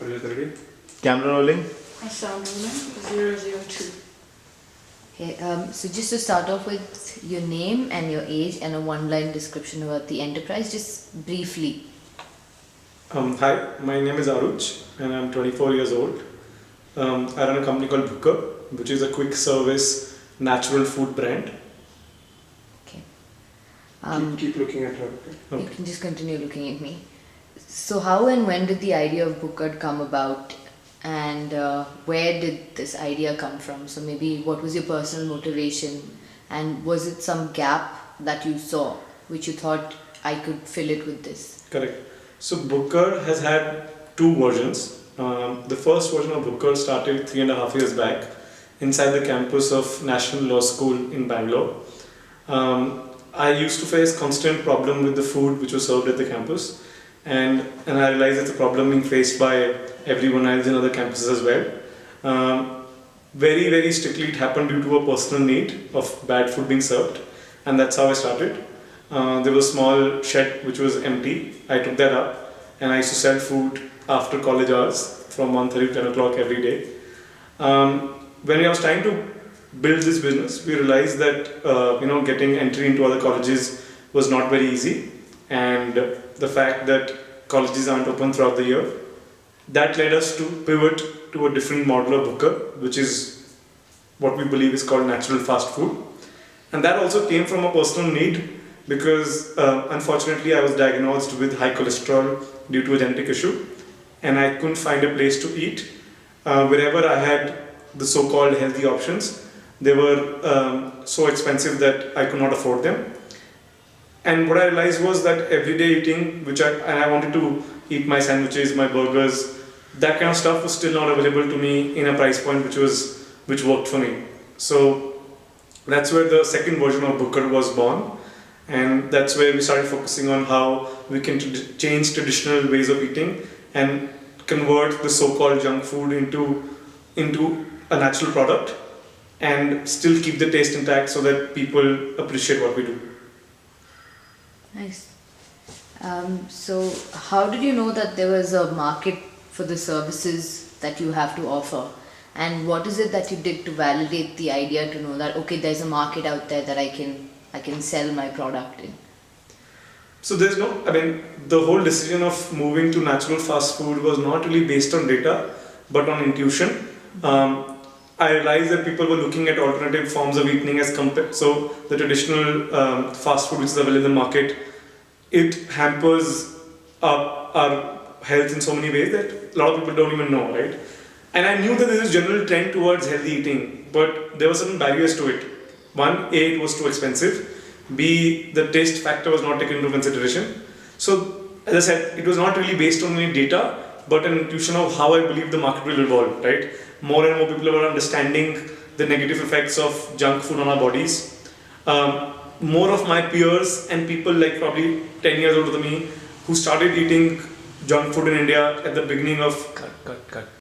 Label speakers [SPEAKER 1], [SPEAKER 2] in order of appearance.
[SPEAKER 1] Ready?
[SPEAKER 2] Camera rolling.
[SPEAKER 3] Sound rolling. 002.
[SPEAKER 4] Okay, so just to start off with your name and your age and a one-line description about the enterprise, just briefly.
[SPEAKER 1] Hi, my name is Aruj and I'm 24 years old. I run a company called Booker, which is a quick service natural food brand.
[SPEAKER 4] Okay.
[SPEAKER 5] Keep looking at her.
[SPEAKER 4] You can just continue looking at me. So how and when did the idea of Booker come about, and where did this idea come from? So maybe what was your personal motivation, and was it some gap that you saw which you thought I could fill it with this?
[SPEAKER 1] Correct. So Booker has had two versions. The first version of Booker started 3.5 years back inside the campus of National Law School in Bangalore. I used to face constant problem with the food which was served at the campus, and I realized it's a problem being faced by everyone else in other campuses as well. Very strictly it happened due to a personal need of bad food being served, and that's how I started. There was a small shed which was empty. I took that up and I used to sell food after college hours from 1:30 to 10 o'clock every day. When I was trying to build this business, we realized that getting entry into other colleges was not very easy, and the fact that colleges aren't open throughout the year, that led us to pivot to a different model of Booker, which is what we believe is called natural fast food. And that also came from a personal need because unfortunately I was diagnosed with high cholesterol due to a genetic issue, and I couldn't find a place to eat. Wherever I had the so-called healthy options, they were so expensive that I could not afford them. And what I realized was that everyday eating, and I wanted to eat my sandwiches, my burgers, that kind of stuff was still not available to me in a price point which worked for me. So that's where the second version of Booker was born, and that's where we started focusing on how we can change traditional ways of eating and convert the so-called junk food into a natural product and still keep the taste intact so that people appreciate what we do.
[SPEAKER 4] Nice. So how did you know that there was a market for the services that you have to offer? And what is it that you did to validate the idea to know that, okay, there's a market out there that I can sell my product in?
[SPEAKER 1] So the whole decision of moving to natural fast food was not really based on data, but on intuition. I realized that people were looking at alternative forms of eating as compared. So the traditional fast food which is available in the market, it hampers our health in so many ways that a lot of people don't even know, right? And I knew that there is a general trend towards healthy eating, but there were certain barriers to it. One, A, it was too expensive. B, the taste factor was not taken into consideration. So, as I said, it was not really based on any data, but an intuition of how I believe the market will evolve, right? More and more people are understanding the negative effects of junk food on our bodies. More of my peers and people like probably 10 years older than me who started eating junk food in India at the beginning of